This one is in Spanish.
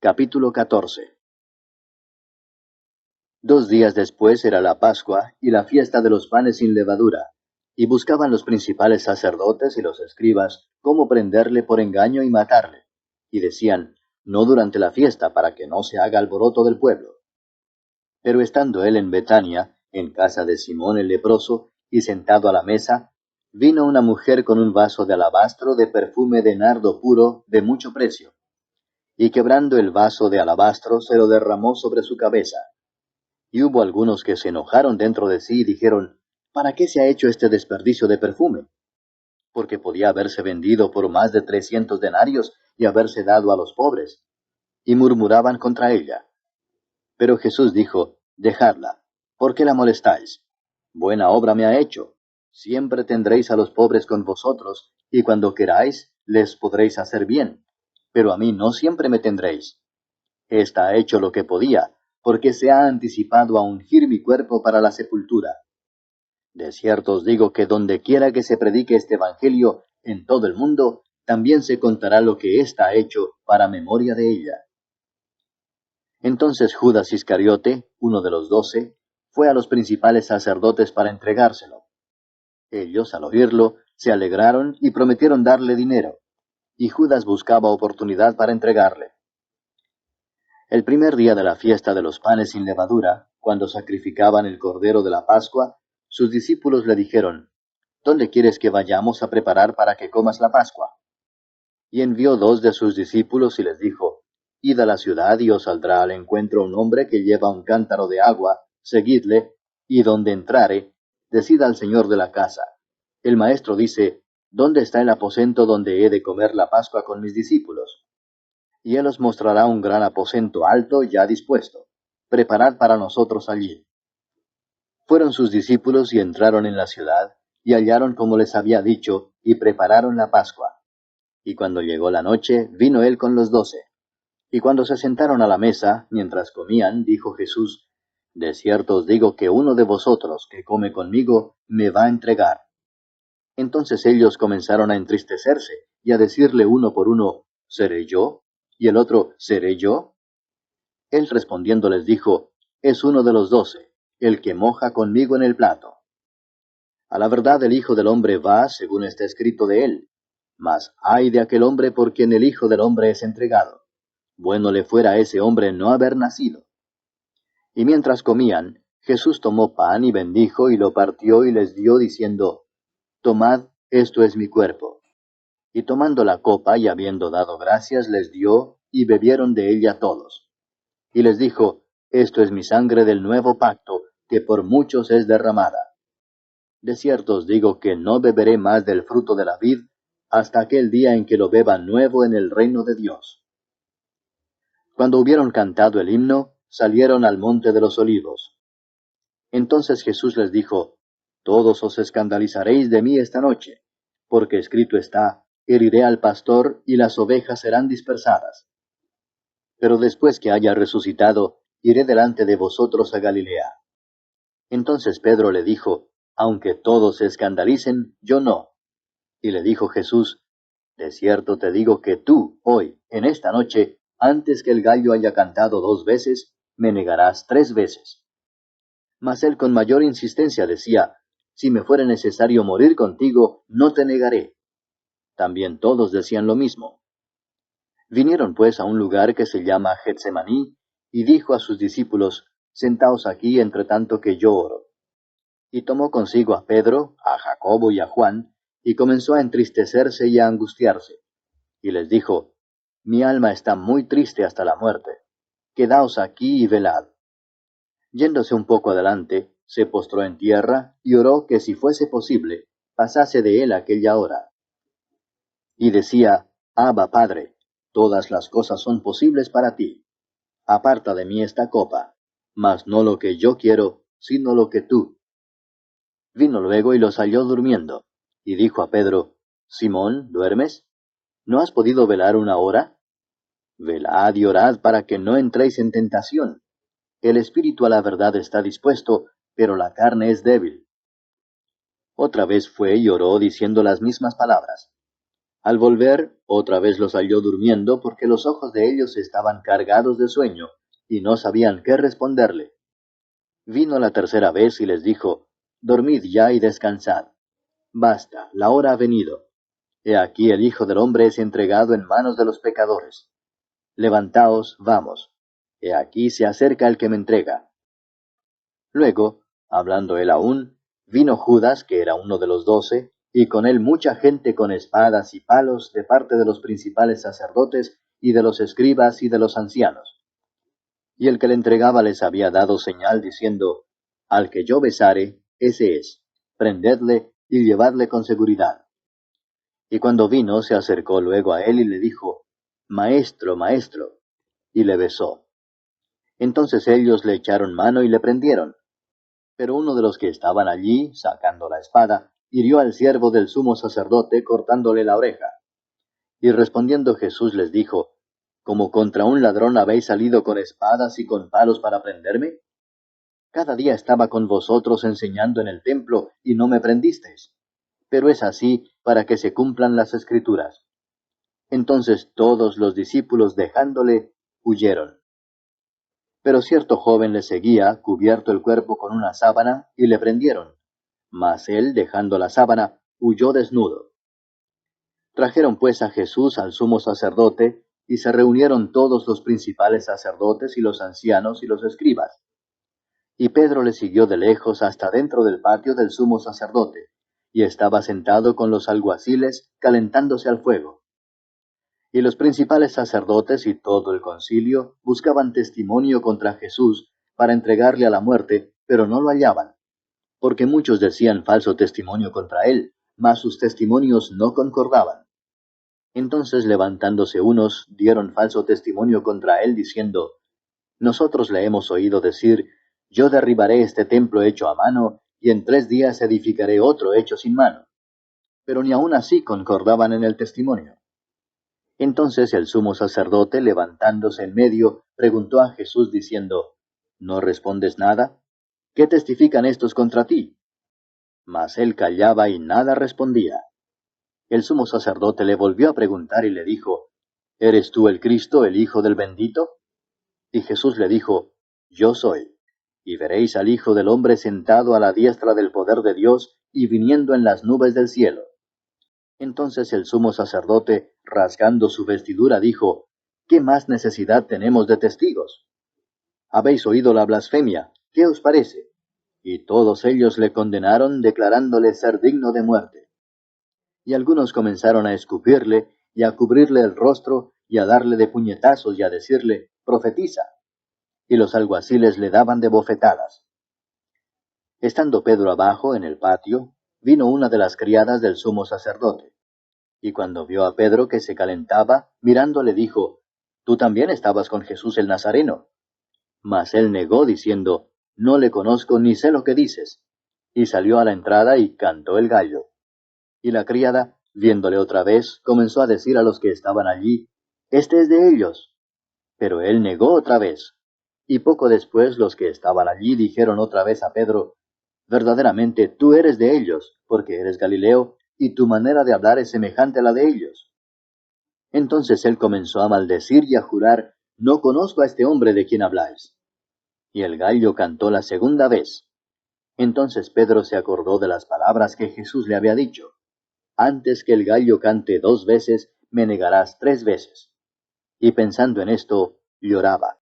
Capítulo 14. 2 días después era la Pascua y la fiesta de los panes sin levadura, y buscaban los principales sacerdotes y los escribas cómo prenderle por engaño y matarle. Y decían, no durante la fiesta, para que no se haga alboroto del pueblo. Pero estando él en Betania, en casa de Simón el leproso, y sentado a la mesa, vino una mujer con un vaso de alabastro de perfume de nardo puro de mucho precio, y quebrando el vaso de alabastro se lo derramó sobre su cabeza. Y hubo algunos que se enojaron dentro de sí y dijeron, ¿para qué se ha hecho este desperdicio de perfume? Porque podía haberse vendido por más de 300 denarios y haberse dado a los pobres. Y murmuraban contra ella. Pero Jesús dijo, dejadla, ¿por qué la molestáis? Buena obra me ha hecho. Siempre tendréis a los pobres con vosotros, y cuando queráis, les podréis hacer bien. Pero a mí no siempre me tendréis. Esta ha hecho lo que podía, porque se ha anticipado a ungir mi cuerpo para la sepultura. De cierto os digo que donde quiera que se predique este evangelio en todo el mundo, también se contará lo que ésta ha hecho para memoria de ella. Entonces Judas Iscariote, uno de los 12, fue a los principales sacerdotes para entregárselo. Ellos, al oírlo, se alegraron y prometieron darle dinero, y Judas buscaba oportunidad para entregarle. El primer día de la fiesta de los panes sin levadura, cuando sacrificaban el cordero de la Pascua, sus discípulos le dijeron, ¿dónde quieres que vayamos a preparar para que comas la Pascua? Y envió 2 de sus discípulos y les dijo, id a la ciudad y os saldrá al encuentro un hombre que lleva un cántaro de agua, seguidle, y donde entrare, decid al señor de la casa, el maestro dice, ¿dónde está el aposento donde he de comer la Pascua con mis discípulos? Y él os mostrará un gran aposento alto ya dispuesto. Preparad para nosotros allí. Fueron sus discípulos y entraron en la ciudad, y hallaron como les había dicho, y prepararon la Pascua. Y cuando llegó la noche, vino él con los 12. Y cuando se sentaron a la mesa, mientras comían, dijo Jesús, de cierto os digo que uno de vosotros que come conmigo me va a entregar. Entonces ellos comenzaron a entristecerse, y a decirle uno por uno, ¿seré yo? Y el otro, ¿seré yo? Él respondiendo les dijo, es uno de los 12, el que moja conmigo en el plato. A la verdad el Hijo del Hombre va, según está escrito de él. Mas ay de aquel hombre por quien el Hijo del Hombre es entregado. Bueno le fuera a ese hombre no haber nacido. Y mientras comían, Jesús tomó pan y bendijo y lo partió y les dio, diciendo, tomad, esto es mi cuerpo. Y tomando la copa y habiendo dado gracias, les dio, y bebieron de ella todos. Y les dijo, esto es mi sangre del nuevo pacto, que por muchos es derramada. De cierto os digo que no beberé más del fruto de la vid, hasta aquel día en que lo beba nuevo en el reino de Dios. Cuando hubieron cantado el himno, salieron al monte de los olivos. Entonces Jesús les dijo, todos os escandalizaréis de mí esta noche, porque escrito está, heriré al pastor y las ovejas serán dispersadas. Pero después que haya resucitado, iré delante de vosotros a Galilea. Entonces Pedro le dijo, aunque todos se escandalicen, yo no. Y le dijo Jesús, de cierto te digo que tú, hoy, en esta noche, antes que el gallo haya cantado 2 veces, me negarás 3 veces. Mas él con mayor insistencia decía, si me fuere necesario morir contigo, no te negaré. También todos decían lo mismo. Vinieron pues a un lugar que se llama Getsemaní, y dijo a sus discípulos, sentaos aquí entre tanto que yo oro. Y tomó consigo a Pedro, a Jacobo y a Juan, y comenzó a entristecerse y a angustiarse. Y les dijo, mi alma está muy triste hasta la muerte. Quedaos aquí y velad. Yéndose un poco adelante, se postró en tierra y oró que si fuese posible, pasase de él aquella hora. Y decía, Abba, Padre, todas las cosas son posibles para ti. Aparta de mí esta copa, mas no lo que yo quiero, sino lo que tú. Vino luego y los halló durmiendo, y dijo a Pedro, Simón, ¿duermes? ¿No has podido velar una hora? Velad y orad para que no entréis en tentación. El espíritu a la verdad está dispuesto, pero la carne es débil. Otra vez fue y oró diciendo las mismas palabras. Al volver, otra vez los halló durmiendo porque los ojos de ellos estaban cargados de sueño y no sabían qué responderle. Vino la tercera vez y les dijo, dormid ya y descansad. Basta, la hora ha venido. He aquí el Hijo del Hombre es entregado en manos de los pecadores. Levantaos, vamos. He aquí se acerca el que me entrega. Luego, hablando él aún, vino Judas, que era uno de los 12, y con él mucha gente con espadas y palos de parte de los principales sacerdotes y de los escribas y de los ancianos. Y el que le entregaba les había dado señal diciendo, al que yo besare, ese es, prendedle y llevadle con seguridad. Y cuando vino, se acercó luego a él y le dijo, Maestro, maestro, y le besó. Entonces ellos le echaron mano y le prendieron. Pero uno de los que estaban allí, sacando la espada, hirió al siervo del sumo sacerdote, cortándole la oreja. Y respondiendo Jesús les dijo, ¿como contra un ladrón habéis salido con espadas y con palos para prenderme? Cada día estaba con vosotros enseñando en el templo, y no me prendisteis. Pero es así para que se cumplan las Escrituras. Entonces todos los discípulos, dejándole, huyeron. Pero cierto joven le seguía, cubierto el cuerpo con una sábana, y le prendieron. Mas él, dejando la sábana, huyó desnudo. Trajeron pues a Jesús al sumo sacerdote, y se reunieron todos los principales sacerdotes y los ancianos y los escribas. Y Pedro le siguió de lejos hasta dentro del patio del sumo sacerdote, y estaba sentado con los alguaciles, calentándose al fuego. Y los principales sacerdotes y todo el concilio buscaban testimonio contra Jesús para entregarle a la muerte, pero no lo hallaban, porque muchos decían falso testimonio contra él, mas sus testimonios no concordaban. Entonces levantándose unos, dieron falso testimonio contra él, diciendo, nosotros le hemos oído decir, yo derribaré este templo hecho a mano, y en 3 días edificaré otro hecho sin mano. Pero ni aun así concordaban en el testimonio. Entonces el sumo sacerdote, levantándose en medio, preguntó a Jesús diciendo, ¿no respondes nada? ¿Qué testifican estos contra ti? Mas él callaba y nada respondía. El sumo sacerdote le volvió a preguntar y le dijo, ¿eres tú el Cristo, el Hijo del bendito? Y Jesús le dijo, yo soy. Y veréis al Hijo del hombre sentado a la diestra del poder de Dios y viniendo en las nubes del cielo. Entonces el sumo sacerdote, rasgando su vestidura, dijo, ¿qué más necesidad tenemos de testigos? Habéis oído la blasfemia, ¿qué os parece? Y todos ellos le condenaron, declarándole ser digno de muerte. Y algunos comenzaron a escupirle, y a cubrirle el rostro, y a darle de puñetazos, y a decirle, profetiza. Y los alguaciles le daban de bofetadas. Estando Pedro abajo, en el patio, vino una de las criadas del sumo sacerdote. Y cuando vio a Pedro que se calentaba, mirándole dijo, ¿tú también estabas con Jesús el Nazareno? Mas él negó, diciendo, no le conozco ni sé lo que dices. Y salió a la entrada y cantó el gallo. Y la criada, viéndole otra vez, comenzó a decir a los que estaban allí, este es de ellos. Pero él negó otra vez. Y poco después los que estaban allí dijeron otra vez a Pedro, verdaderamente tú eres de ellos, porque eres Galileo, y tu manera de hablar es semejante a la de ellos. Entonces él comenzó a maldecir y a jurar, no conozco a este hombre de quien habláis. Y el gallo cantó la segunda vez. Entonces Pedro se acordó de las palabras que Jesús le había dicho, antes que el gallo cante 2 veces, me negarás 3 veces. Y pensando en esto, lloraba.